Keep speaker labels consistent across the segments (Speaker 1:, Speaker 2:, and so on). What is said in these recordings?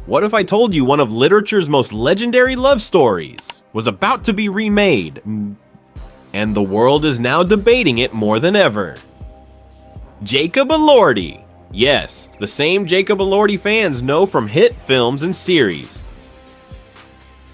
Speaker 1: What if I told you one of literature's most legendary love stories was about to be remade, and the world is now debating it more than ever? Jacob Elordi. Yes, the same Jacob Elordi fans know from hit films and series,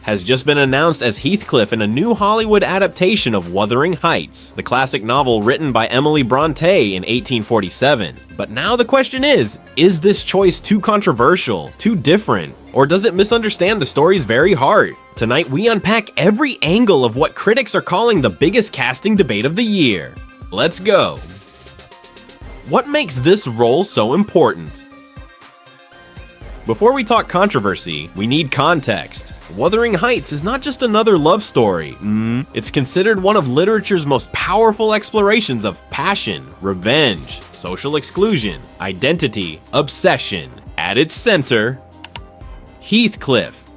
Speaker 1: has just been announced as Heathcliff in a new Hollywood adaptation of Wuthering Heights, the classic novel written by Emily Bronte in 1847. But now the question is this choice too controversial, too different, or does it misunderstand the story's very heart? Tonight we unpack every angle of what critics are calling the biggest casting debate of the year. Let's go. What makes this role so important? Before we talk controversy, we need context. Wuthering Heights is not just another love story. It's considered one of literature's most powerful explorations of passion, revenge, social exclusion, identity, obsession. At its center, Heathcliff,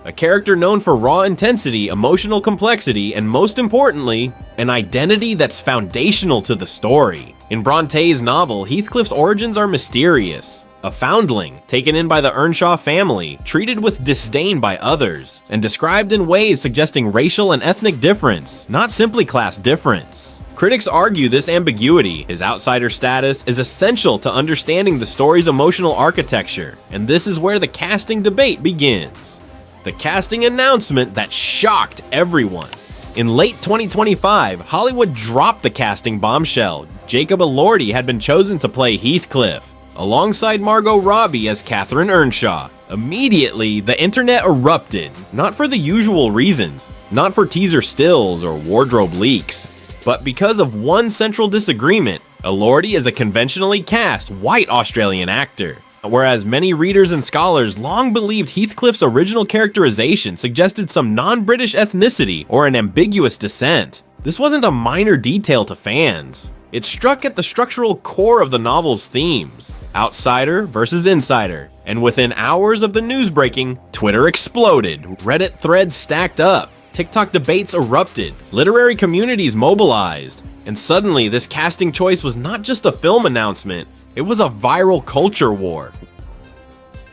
Speaker 1: a character known for raw intensity, emotional complexity, and most importantly, an identity that's foundational to the story. In Bronte's novel, Heathcliff's origins are mysterious. A foundling, taken in by the Earnshaw family, treated with disdain by others, and described in ways suggesting racial and ethnic difference, not simply class difference. Critics argue this ambiguity, his outsider status, is essential to understanding the story's emotional architecture, and this is where the casting debate begins. The casting announcement that shocked everyone. In late 2025, Hollywood dropped the casting bombshell. Jacob Elordi had been chosen to play Heathcliff, alongside Margot Robbie as Catherine Earnshaw. Immediately, the internet erupted, not for the usual reasons, not for teaser stills or wardrobe leaks, but because of one central disagreement. Elordi is a conventionally cast white Australian actor, whereas many readers and scholars long believed Heathcliff's original characterization suggested some non-British ethnicity or an ambiguous descent. This wasn't a minor detail to fans. It struck at the structural core of the novel's themes, outsider versus insider, and within hours of the news breaking, Twitter exploded, Reddit threads stacked up, TikTok debates erupted, literary communities mobilized, and suddenly this casting choice was not just a film announcement, it was a viral culture war.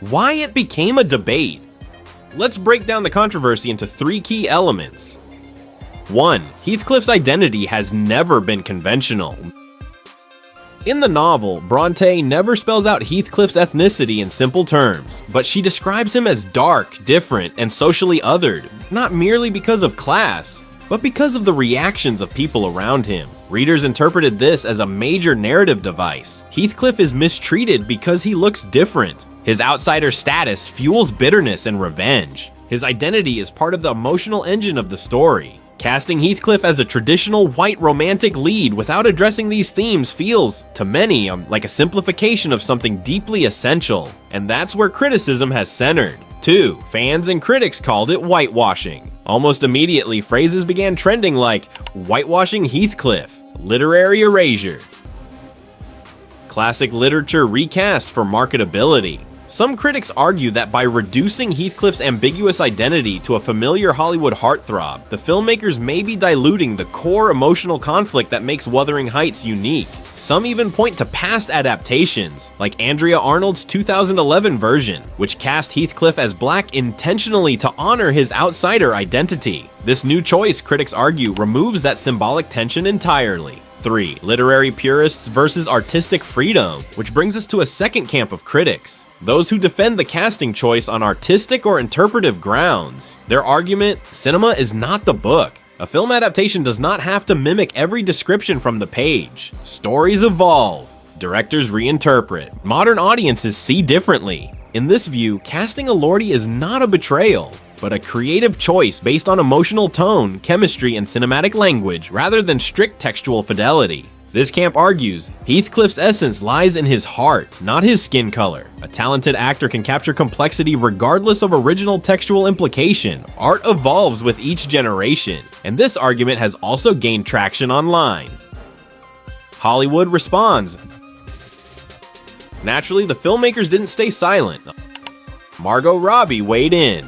Speaker 1: Why it became a debate? Let's break down the controversy into three key elements. 1. Heathcliff's identity has never been conventional. In the novel, Bronte never spells out Heathcliff's ethnicity in simple terms, but she describes him as dark, different, and socially othered, not merely because of class, but because of the reactions of people around him. Readers interpreted this as a major narrative device. Heathcliff is mistreated because he looks different. His outsider status fuels bitterness and revenge. His identity is part of the emotional engine of the story. Casting Heathcliff as a traditional white romantic lead without addressing these themes feels, to many, like a simplification of something deeply essential, and that's where criticism has centered. 2. Fans and critics called it whitewashing. Almost immediately, phrases began trending like, whitewashing Heathcliff, literary erasure, classic literature recast for marketability. Some critics argue that by reducing Heathcliff's ambiguous identity to a familiar Hollywood heartthrob, the filmmakers may be diluting the core emotional conflict that makes Wuthering Heights unique. Some even point to past adaptations, like Andrea Arnold's 2011 version, which cast Heathcliff as black intentionally to honor his outsider identity. This new choice, critics argue, removes that symbolic tension entirely. 3. Literary purists versus artistic freedom, which brings us to a second camp of critics. Those who defend the casting choice on artistic or interpretive grounds. Their argument, cinema is not the book. A film adaptation does not have to mimic every description from the page. Stories evolve. Directors reinterpret. Modern audiences see differently. In this view, casting Elordi is not a betrayal, but a creative choice based on emotional tone, chemistry, and cinematic language rather than strict textual fidelity. This camp argues Heathcliff's essence lies in his heart, not his skin color. A talented actor can capture complexity regardless of original textual implication. Art evolves with each generation, and this argument has also gained traction online. Hollywood responds. Naturally, the filmmakers didn't stay silent. Margot Robbie weighed in.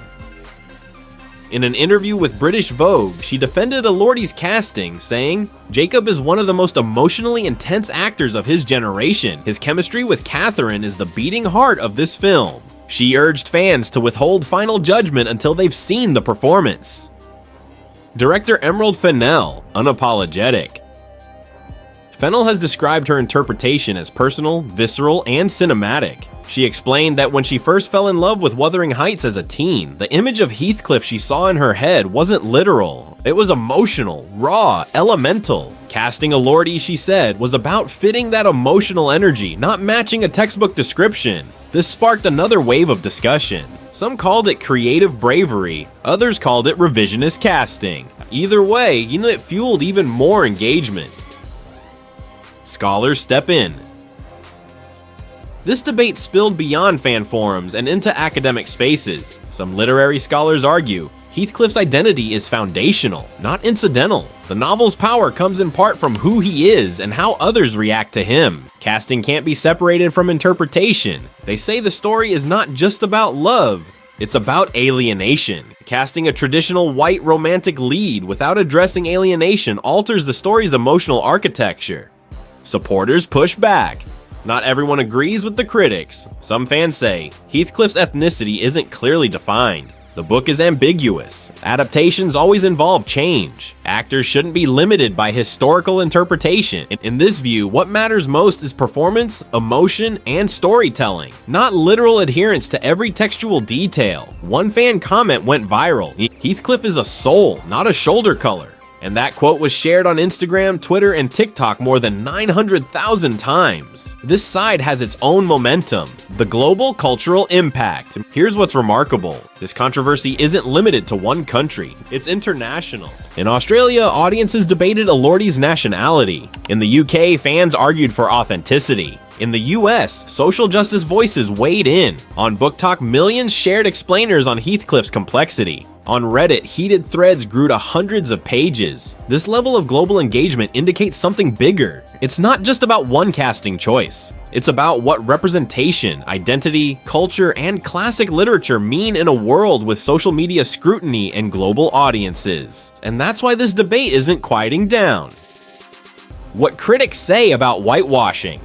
Speaker 1: In an interview with British Vogue, she defended Elordi's casting, saying, "Jacob is one of the most emotionally intense actors of his generation. His chemistry with Catherine is the beating heart of this film." She urged fans to withhold final judgment until they've seen the performance. Director Emerald Fennell, unapologetic. Fennell has described her interpretation as personal, visceral, and cinematic. She explained that when she first fell in love with Wuthering Heights as a teen, the image of Heathcliff she saw in her head wasn't literal. It was emotional, raw, elemental. Casting Elordi, she said, was about fitting that emotional energy, not matching a textbook description. This sparked another wave of discussion. Some called it creative bravery, others called it revisionist casting. Either way, it fueled even more engagement. Scholars step in. This debate spilled beyond fan forums and into academic spaces. Some literary scholars argue Heathcliff's identity is foundational, not incidental. The novel's power comes in part from who he is and how others react to him. Casting can't be separated from interpretation. They say the story is not just about love, it's about alienation. Casting a traditional white romantic lead without addressing alienation alters the story's emotional architecture. Supporters push back. Not everyone agrees with the critics. Some fans say Heathcliff's ethnicity isn't clearly defined. The book is ambiguous. Adaptations always involve change. Actors shouldn't be limited by historical interpretation. In this view, what matters most is performance, emotion, and storytelling, not literal adherence to every textual detail. One fan comment went viral. Heathcliff is a soul, not a shoulder color. And that quote was shared on Instagram, Twitter, and TikTok more than 900,000 times. This side has its own momentum, the global cultural impact. Here's what's remarkable. This controversy isn't limited to one country, it's international. In Australia, audiences debated Elordi's nationality. In the UK, fans argued for authenticity. In the US, social justice voices weighed in. On Book Talk, millions shared explainers on Heathcliff's complexity. On Reddit, heated threads grew to hundreds of pages. This level of global engagement indicates something bigger. It's not just about one casting choice. It's about what representation, identity, culture, and classic literature mean in a world with social media scrutiny and global audiences. And that's why this debate isn't quieting down. What critics say about whitewashing.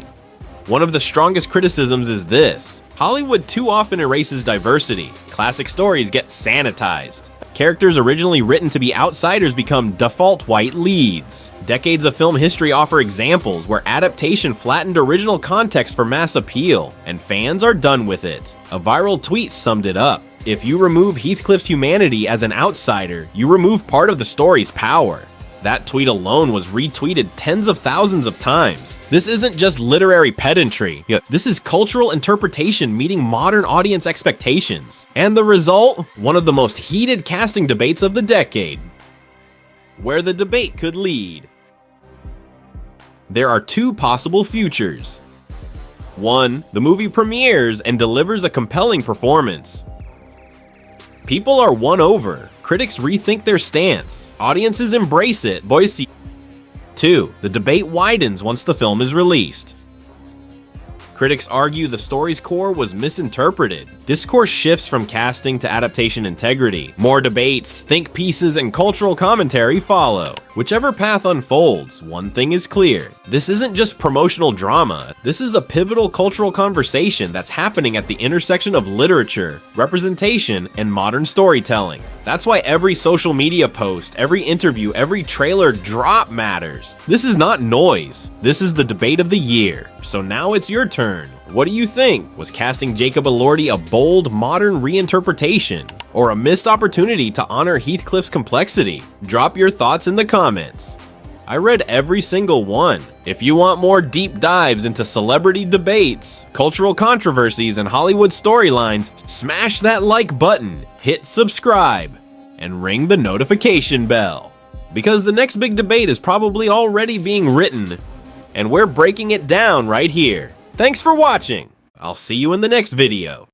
Speaker 1: One of the strongest criticisms is this: Hollywood too often erases diversity. Classic stories get sanitized. Characters originally written to be outsiders become default white leads. Decades of film history offer examples where adaptation flattened original context for mass appeal, and fans are done with it. A viral tweet summed it up. If you remove Heathcliff's humanity as an outsider, you remove part of the story's power. That tweet alone was retweeted tens of thousands of times. This isn't just literary pedantry. This is cultural interpretation meeting modern audience expectations. And the result? One of the most heated casting debates of the decade. Where the debate could lead. There are two possible futures. 1. The movie premieres and delivers a compelling performance. People are won over. Critics rethink their stance. Audiences embrace it. 2. The debate widens once the film is released. Critics argue the story's core was misinterpreted. Discourse shifts from casting to adaptation integrity. More debates, think pieces, and cultural commentary follow. Whichever path unfolds, one thing is clear. This isn't just promotional drama. This is a pivotal cultural conversation that's happening at the intersection of literature, representation, and modern storytelling. That's why every social media post, every interview, every trailer drop matters. This is not noise. This is the debate of the year. So now it's your turn. What do you think? Was casting Jacob Elordi a bold, modern reinterpretation, or a missed opportunity to honor Heathcliff's complexity? Drop your thoughts in the comments. I read every single one. If you want more deep dives into celebrity debates, cultural controversies, and Hollywood storylines, smash that like button, hit subscribe, and ring the notification bell. Because the next big debate is probably already being written, and we're breaking it down right here. Thanks for watching. I'll see you in the next video.